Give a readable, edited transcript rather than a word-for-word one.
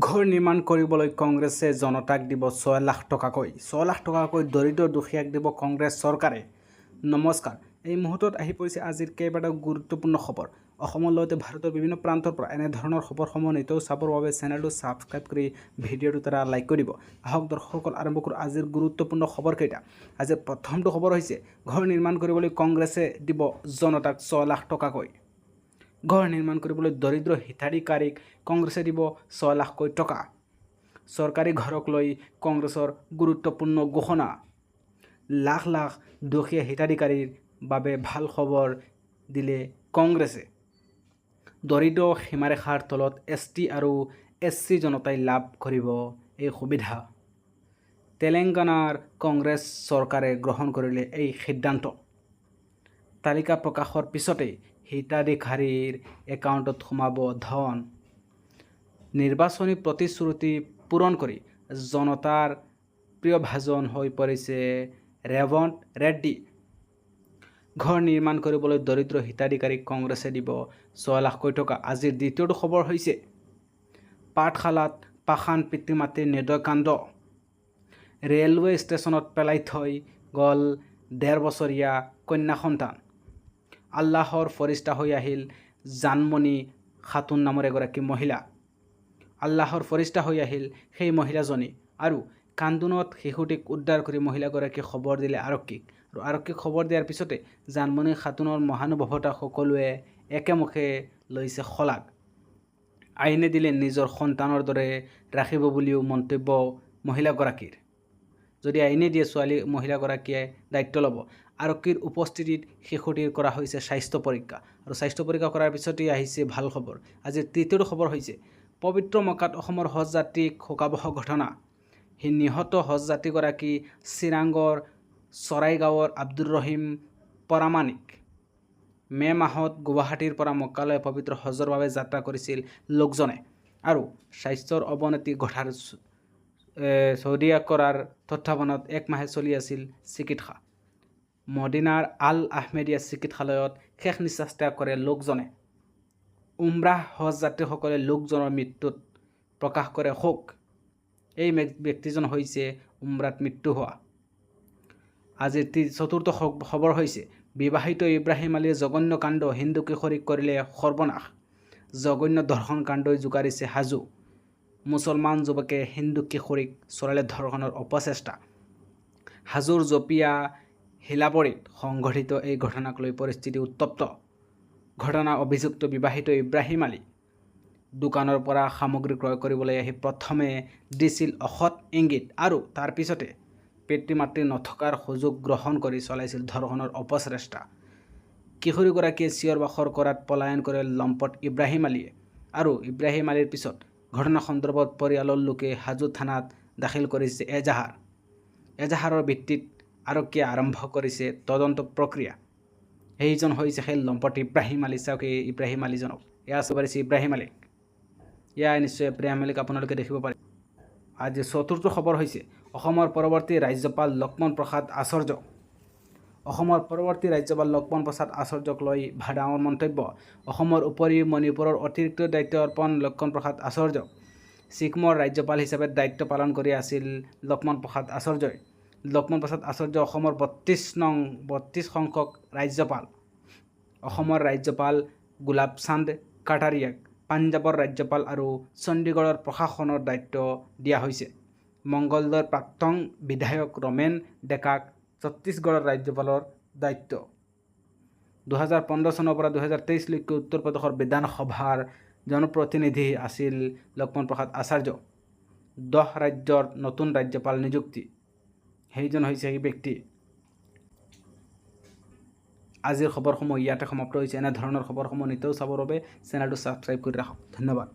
ঘৰ নিৰ্মাণ কৰিবলৈ কংগ্ৰেছে জনতাক দিব 6 লাখ টকাকৈ। 6 লাখ টকাকৈ দৰিদ্ৰ দুখীয়াক দিব কংগ্ৰেছ চৰকাৰে। নমস্কাৰ, এই মুহূৰ্তত আহি পৰিছে আজিৰ কেইবাটাও গুৰুত্বপূৰ্ণ খবৰ। অসমৰ লগতে ভাৰতৰ বিভিন্ন প্ৰান্তৰ পৰা এনেধৰণৰ খবৰসমূহ নিতৌ চাবৰ বাবে চেনেলটো ছাবস্ক্ৰাইব কৰি ভিডিঅ'টো এটা লাইক কৰি দিব। আহক দৰ্শকসকল আৰম্ভ কৰোঁ আজিৰ গুৰুত্বপূৰ্ণ খবৰকেইটা। আজিৰ প্ৰথমটো খবৰ হৈছে ঘৰ নিৰ্মাণ কৰিবলৈ কংগ্ৰেছে দিব জনতাক 6 লাখ টকাকৈ। ঘৰ নিৰ্মাণ কৰিবলৈ দৰিদ্ৰ হিতাধিকাৰীক কংগ্ৰেছে দিব 6 লাখকৈ টকা। চৰকাৰী ঘৰক লৈ কংগ্ৰেছৰ গুৰুত্বপূৰ্ণ ঘোষণা। লাখ লাখ দুখীয়া হিতাধিকাৰীৰ বাবে ভাল খবৰ দিলে কংগ্ৰেছে। দৰিদ্ৰ সীমাৰেখাৰ তলত ST আৰু SC জনতাই লাভ কৰিব এই সুবিধা। তেলেংগানাৰ কংগ্ৰেছ চৰকাৰে গ্ৰহণ কৰিলে এই সিদ্ধান্ত। তালিকা প্ৰকাশৰ পিছতেই হিতাধিকাৰীৰ একাউণ্টত সোমাব ধন। নিৰ্বাচনী প্ৰতিশ্ৰুতি পূৰণ কৰি জনতাৰ প্ৰিয়ভাজন হৈ পৰিছে ৰেৱন্ত ৰেড্ডী। ঘৰ নিৰ্মাণ কৰিবলৈ দৰিদ্ৰ হিতাধিকাৰীক কংগ্ৰেছে দিব 6 লাখকৈ টকা। আজিৰ দ্বিতীয়টো খবৰ হৈছে পাঠশালাত পাষাণ পিতৃ মাতৃৰ নিৰ্দয় কাণ্ড। ৰেলৱে ষ্টেচনত পেলাই থৈ গ'ল 1.5 বছৰীয়া কন্যা সন্তান। আল্লাহৰ ফৰিষ্টা হৈ আহিল জানমণি খাতুন নামৰ এগৰাকী মহিলা। আল্লাহৰ ফৰিষ্টা হৈ আহিল সেই মহিলাজনী আৰু কান্দোনত শিশুটিক উদ্ধাৰ কৰি মহিলাগৰাকীয়ে খবৰ দিলে আৰক্ষীক। আৰু আৰক্ষীক খবৰ দিয়াৰ পিছতে জানমণি খাতুনৰ মহানুভৱতা সকলোৱে একেমুখে লৈছে শলাগ। আইনে দিলে নিজৰ সন্তানৰ দৰে ৰাখিব বুলিও মন্তব্য মহিলাগৰাকীৰ। যদি আইনে দিয়ে ছোৱালী মহিলাগৰাকীয়ে দায়িত্ব ল'ব। আৰক্ষীৰ উপস্থিতিত শিশুটিৰ কৰা হৈছে স্বাস্থ্য পৰীক্ষা আৰু স্বাস্থ্য পৰীক্ষা কৰাৰ পিছতেই আহিছে ভাল খবৰ। আজিৰ তৃতীয়টো খবৰ হৈছে পবিত্ৰ মক্কাত অসমৰ হজ যাত্ৰীক শোকাবহ ঘটনা। নিহত হজ যাত্ৰীগৰাকী চিৰাঙৰ চৰাইগাঁৱৰ আব্দুৰ ৰহিম পৰামানিক। মে' মাহত গুৱাহাটীৰ পৰা মক্কালৈ পবিত্ৰ হজৰ বাবে যাত্ৰা কৰিছিল লোকজনে আৰু স্বাস্থ্যৰ অৱনতি ঘটাৰ চৌদি কৰাৰ তত্বাৱধানত 1 মাহে চলি আছিল চিকিৎসা। মদিনাৰ আল আহমেদিয়া চিকিৎসালয়ত শেষ নিশ্বাস ত্যাগ কৰে লোকজনে। উমৰাহ হজ যাত্ৰীসকলে লোকজনৰ মৃত্যুত প্ৰকাশ কৰে শোক। এই ব্যক্তিজন হৈছে উমৰাত মৃত্যু হোৱা। আজিৰ চতুৰ্থ খবৰ হৈছে বিবাহিত ইব্ৰাহিম আলীৰ জঘন্য কাণ্ড। হিন্দু কিশোৰীক কৰিলে সৰ্বনাশ। জঘন্য ধৰ্ষণ কাণ্ডই জোকাৰিছে হাজো। মুছলমান যুৱকে হিন্দু কিশোৰীক চলালে ধৰ্ষণৰ অপচেষ্টা। হাজোৰ জপিয়া হিলাবৰীত সংঘটিত এই ঘটনাক লৈ পৰিস্থিতি উত্তপ্ত। ঘটনা অভিযুক্ত বিবাহিত ইব্ৰাহিম আলী দোকানৰ পৰা সামগ্ৰী ক্ৰয় কৰিবলৈ আহি প্ৰথমে দিছিল অসৎ ইংগিত আৰু তাৰ পিছতে পিতৃ মাতৃ নথকাৰ সুযোগ গ্ৰহণ কৰি চলাইছিল ধৰ্ষণৰ অপচেষ্টা। কিশোৰীগৰাকীয়ে চিঞৰ বাখৰ কৰাত পলায়ন কৰে লম্পট ইব্ৰাহিম আলীয়ে আৰু ইব্ৰাহিম আলীৰ পিছত ঘটনা সন্দৰ্ভত পৰিয়ালৰ লোকে হাজো থানাত দাখিল কৰিছে এজাহাৰ। এজাহাৰৰ ভিত্তিত আৰক্ষীয়ে আৰম্ভ কৰিছে তদন্ত প্ৰক্ৰিয়া। এইজন হৈছে সেই লম্পট ইব্ৰাহিম আলী। চাওক এই ইব্ৰাহিম আলীজনক, এয়া চাব পাৰিছে ইব্ৰাহিম আলীক। এয়া নিশ্চয় ইব্ৰাহিম আলীক আপোনালোকে দেখিব পাৰে। আজি চতুৰ্থ খবৰ হৈছে অসমৰ পৰৱৰ্তী ৰাজ্যপাল লক্ষ্মণ প্ৰসাদ আচাৰ্য। অসমৰ পৰৱৰ্তী ৰাজ্যপাল লক্ষ্মণ প্ৰসাদ আচাৰ্যক লৈ ডাঙৰ মন্তব্য। অসমৰ উপৰিও মণিপুৰৰ অতিৰিক্ত দায়িত্ব অৰ্পণ লক্ষ্মণ প্ৰসাদ আচাৰ্যক। ছিকিমৰ ৰাজ্যপাল হিচাপে দায়িত্ব পালন কৰি আছিল লক্ষ্মণ প্ৰসাদ আচাৰ্যই। লক্ষ্মণ প্ৰসাদ আচাৰ্য অসমৰ 32 সংখ্যক ৰাজ্যপাল। অসমৰ ৰাজ্যপাল গোলাব চান্দ কাটাৰিয়াক পাঞ্জাৱৰ ৰাজ্যপাল আৰু চণ্ডীগড়ৰ প্ৰশাসনৰ দায়িত্ব দিয়া হৈছে। মংগলদৈৰ প্ৰাক্তন বিধায়ক ৰমেন ডেকাক ছত্তীশগড়ৰ ৰাজ্যপালৰ দায়িত্ব। 2015 চনৰ পৰা 2023 লৈকে উত্তৰ প্ৰদেশৰ বিধানসভাৰ জনপ্ৰতিনিধি আছিল লক্ষ্মণ প্ৰসাদ আচাৰ্য। 10 ৰাজ্যৰ নতুন ৰাজ্যপাল নিযুক্তি। সেইজন হৈছে এই ব্যক্তি। আজিৰ খবৰসমূহ ইয়াতে সমাপ্ত হৈছে। এনেধৰণৰ খবৰসমূহ নিতৌ চাবৰ বাবে চেনেলটো ছাবস্ক্ৰাইব কৰি ৰাখক। ধন্যবাদ।